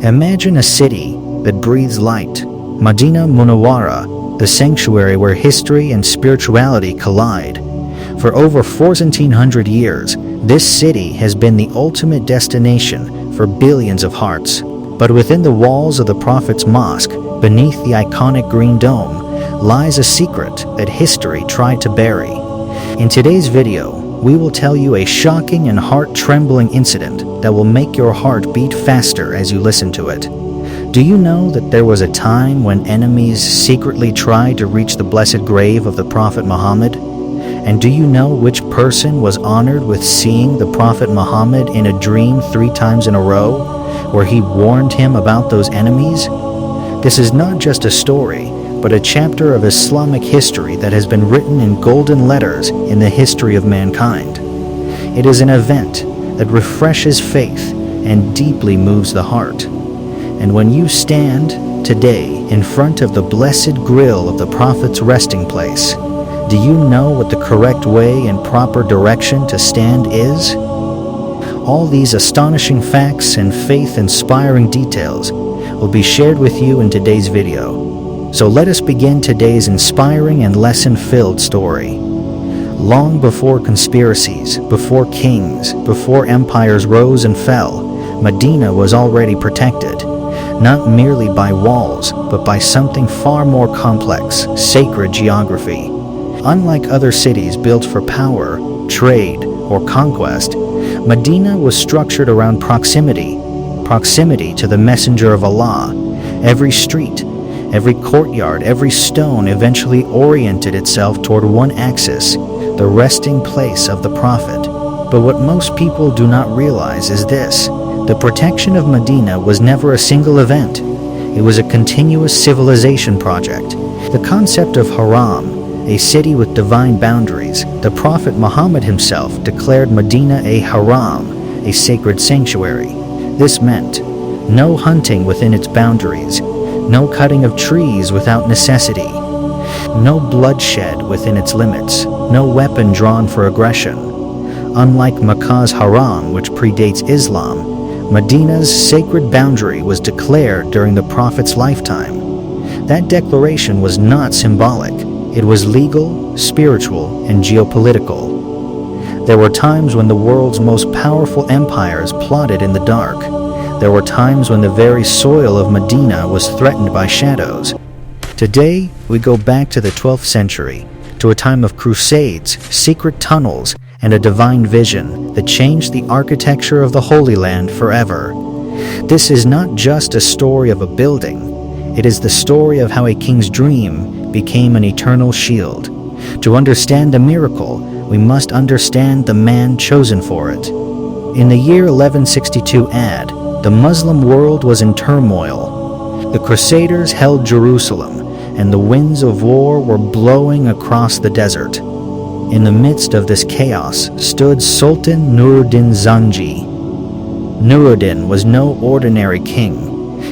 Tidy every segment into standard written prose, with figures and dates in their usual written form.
Imagine a city that breathes light, Madina Munawwara, the sanctuary where history and spirituality collide. For over 1400 years, this city has been the ultimate destination for billions of hearts. But within the walls of the Prophet's mosque, beneath the iconic green dome, lies a secret that history tried to bury. In today's video, we will tell you a shocking and heart-trembling incident that will make your heart beat faster as you listen to it. Do you know that there was a time when enemies secretly tried to reach the blessed grave of the Prophet Muhammad? And do you know which person was honored with seeing the Prophet Muhammad in a dream 3 times in a row, where he warned him about those enemies? This is not just a story, but a chapter of Islamic history that has been written in golden letters in the history of mankind. It is an event that refreshes faith and deeply moves the heart. And when you stand today in front of the blessed grill of the Prophet's resting place, do you know what the correct way and proper direction to stand is? All these astonishing facts and faith-inspiring details will be shared with you in today's video. So let us begin today's inspiring and lesson-filled story. Long before conspiracies, before kings, before empires rose and fell, Medina was already protected, not merely by walls, but by something far more complex, sacred geography. Unlike other cities built for power, trade, or conquest, Medina was structured around proximity to the Messenger of Allah. Every street, every courtyard, every stone eventually oriented itself toward one axis, the resting place of the Prophet. But what most people do not realize is this: the protection of Medina was never a single event. It was a continuous civilization project. The concept of Haram, a city with divine boundaries, the Prophet Muhammad himself declared Medina a Haram, a sacred sanctuary. This meant no hunting within its boundaries, no cutting of trees without necessity, no bloodshed within its limits, no weapon drawn for aggression. Unlike Makkah's Haram, which predates Islam, Medina's sacred boundary was declared during the Prophet's lifetime. That declaration was not symbolic. It was legal, spiritual, and geopolitical. There were times when the world's most powerful empires plotted in the dark. There were times when the very soil of Medina was threatened by shadows. Today, we go back to the 12th century, to a time of crusades, secret tunnels, and a divine vision that changed the architecture of the Holy Land forever. This is not just a story of a building. It is the story of how a king's dream became an eternal shield. To understand the miracle, we must understand the man chosen for it. In the year 1162 AD, the Muslim world was in turmoil. The Crusaders held Jerusalem, and the winds of war were blowing across the desert. In the midst of this chaos stood Sultan Nuruddin Zangi. Nuruddin was no ordinary king.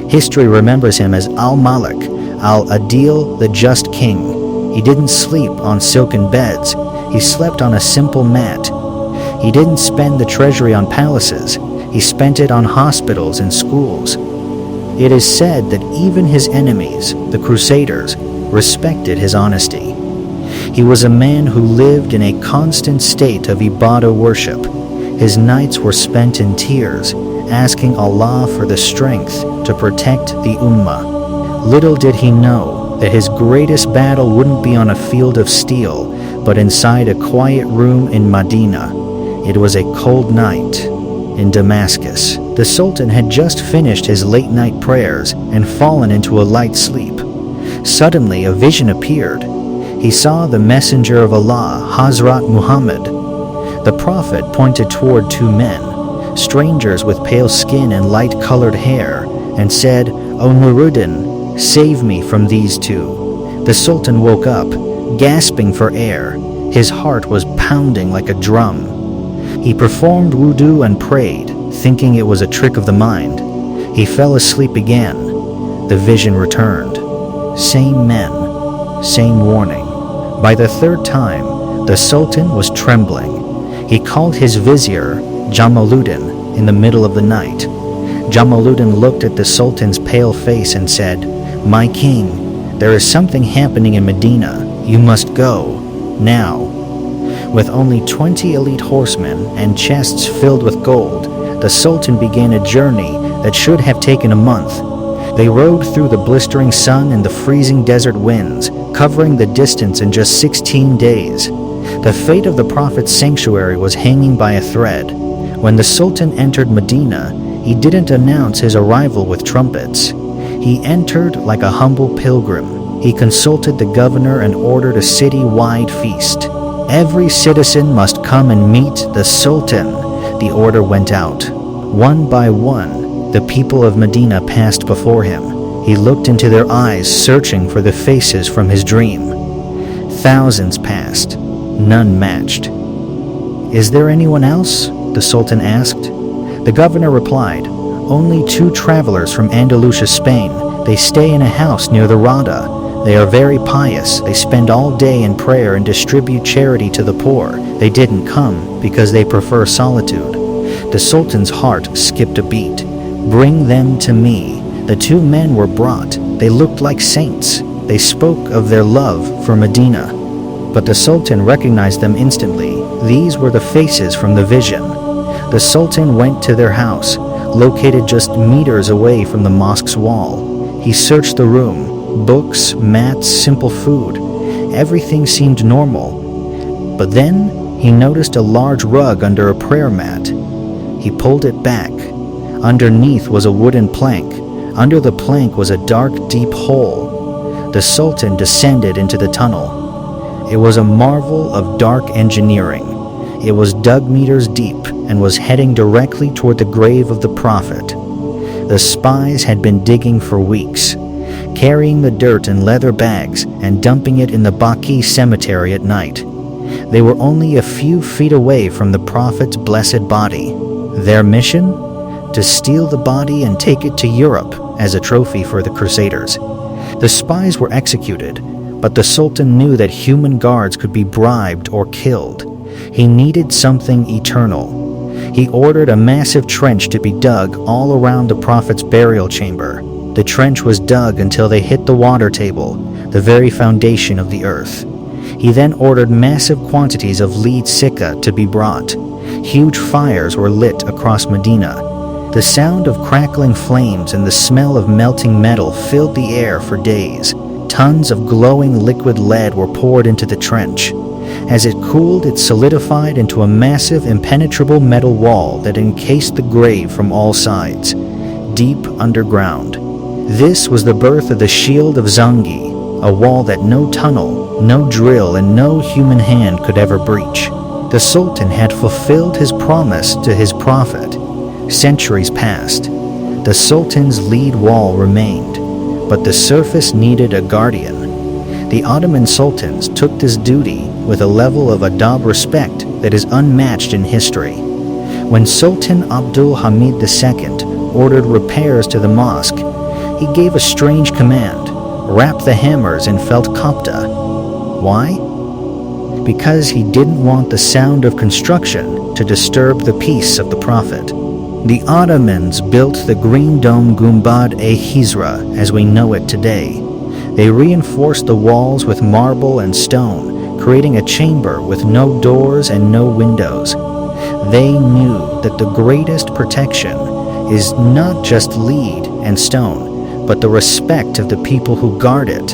History remembers him as Al-Malik, Al-Adil, the just king. He didn't sleep on silken beds. He slept on a simple mat. He didn't spend the treasury on palaces. He spent it on hospitals and schools. It is said that even his enemies, the Crusaders, respected his honesty. He was a man who lived in a constant state of ibadah worship. His nights were spent in tears, asking Allah for the strength to protect the Ummah. Little did he know that his greatest battle wouldn't be on a field of steel, but inside a quiet room in Medina. It was a cold night in Damascus. The Sultan had just finished his late-night prayers and fallen into a light sleep. Suddenly, a vision appeared. He saw the Messenger of Allah, Hazrat Muhammad. The Prophet pointed toward 2 men, strangers with pale skin and light-colored hair, and said, "O Nuruddin, save me from these 2." The Sultan woke up, gasping for air. His heart was pounding like a drum. He performed wudu and prayed, thinking it was a trick of the mind. He fell asleep again. The vision returned. Same men, same warning. By the 3rd time, the Sultan was trembling. He called his vizier, Jamaluddin, in the middle of the night. Jamaluddin looked at the Sultan's pale face and said, "My king, there is something happening in Medina. You must go, now." With only 20 elite horsemen and chests filled with gold, the Sultan began a journey that should have taken a month. They rode through the blistering sun and the freezing desert winds, covering the distance in just 16 days. The fate of the Prophet's sanctuary was hanging by a thread. When the Sultan entered Medina, he didn't announce his arrival with trumpets. He entered like a humble pilgrim. He consulted the governor and ordered a city-wide feast. "Every citizen must come and meet the Sultan," the order went out. One by one, the people of Medina passed before him. He looked into their eyes, searching for the faces from his dream. Thousands passed, none matched. "Is there anyone else?" the Sultan asked. The governor replied, "Only 2 travelers from Andalusia, Spain. They stay in a house near the Rada. They are very pious. They spend all day in prayer and distribute charity to the poor. They didn't come because they prefer solitude." The Sultan's heart skipped a beat. "Bring them to me." The 2 men were brought. They looked like saints. They spoke of their love for Medina. But the Sultan recognized them instantly. These were the faces from the vision. The Sultan went to their house, located just meters away from the mosque's wall. He searched the room. Books, mats, simple food. Everything seemed normal. But then he noticed a large rug under a prayer mat. He pulled it back. Underneath was a wooden plank. Under the plank was a dark, deep hole. The Sultan descended into the tunnel. It was a marvel of dark engineering. It was dug meters deep and was heading directly toward the grave of the Prophet. The spies had been digging for weeks, carrying the dirt in leather bags and dumping it in the Baqi cemetery at night. They were only a few feet away from the Prophet's blessed body. Their mission? To steal the body and take it to Europe as a trophy for the Crusaders. The spies were executed, but the Sultan knew that human guards could be bribed or killed. He needed something eternal. He ordered a massive trench to be dug all around the Prophet's burial chamber. The trench was dug until they hit the water table, the very foundation of the earth. He then ordered massive quantities of lead sikka to be brought. Huge fires were lit across Medina. The sound of crackling flames and the smell of melting metal filled the air for days. Tons of glowing liquid lead were poured into the trench. As it cooled, it solidified into a massive, impenetrable metal wall that encased the grave from all sides, deep underground. This was the birth of the Shield of Zangi, a wall that no tunnel, no drill, and no human hand could ever breach. The Sultan had fulfilled his promise to his prophet. Centuries passed. The Sultan's lead wall remained, but the surface needed a guardian. The Ottoman sultans took this duty with a level of adab respect that is unmatched in history. When Sultan Abdul Hamid II ordered repairs to the mosque, he gave a strange command: wrap the hammers in felt kapta. Why? Because he didn't want the sound of construction to disturb the peace of the Prophet. The Ottomans built the Green Dome Gumbad-e-Hizra as we know it today. They reinforced the walls with marble and stone, creating a chamber with no doors and no windows. They knew that the greatest protection is not just lead and stone, but the respect of the people who guard it.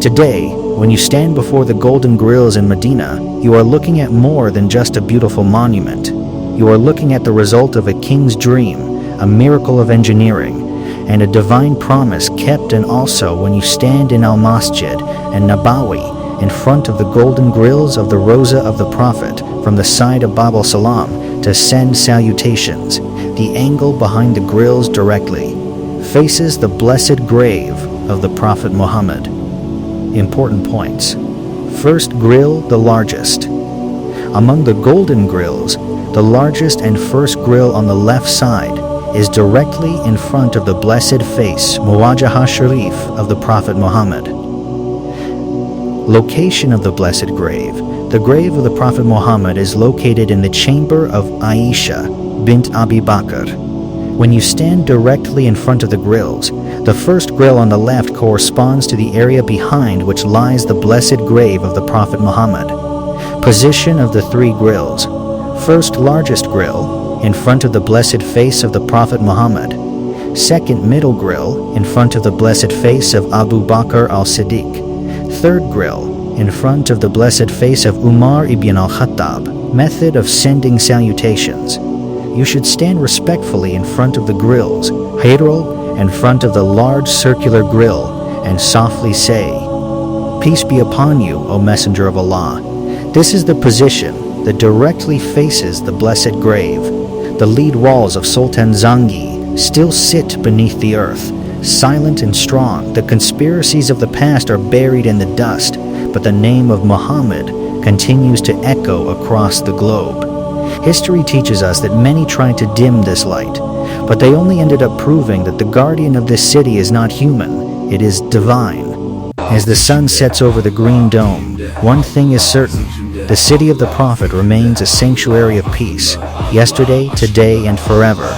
Today, when you stand before the Golden Grilles in Medina, you are looking at more than just a beautiful monument. You are looking at the result of a king's dream, a miracle of engineering, and a divine promise kept. And also, when you stand in Al-Masjid and an-Nabawi in front of the Golden Grilles of the Rosa of the Prophet from the side of Bab al-Salam to send salutations, the angle behind the grilles directly faces the blessed grave of the Prophet Muhammad. Important points. First grill, the largest. Among the Golden Grilles, the largest and first grill on the left side is directly in front of the blessed face, Muwajjah Sharif, of the Prophet Muhammad. Location of the blessed grave. The grave of the Prophet Muhammad is located in the chamber of Aisha bint Abi Bakr. When you stand directly in front of the grills, the first grill on the left corresponds to the area behind which lies the blessed grave of the Prophet Muhammad. Position of the three grills. First largest grill, in front of the blessed face of the Prophet Muhammad. Second middle grill, in front of the blessed face of Abu Bakr al-Siddiq. Third grill, in front of the blessed face of Umar ibn al-Khattab. Method of sending salutations. You should stand respectfully in front of the grills, Hayrul, in front of the large circular grill, and softly say, "Peace be upon you, O Messenger of Allah." This is the position that directly faces the blessed grave. The lead walls of Sultan Zangi still sit beneath the earth, silent and strong. The conspiracies of the past are buried in the dust, but the name of Muhammad continues to echo across the globe. History teaches us that many tried to dim this light, but they only ended up proving that the guardian of this city is not human, it is divine. As the sun sets over the green dome, one thing is certain: the city of the Prophet remains a sanctuary of peace, yesterday, today, and forever.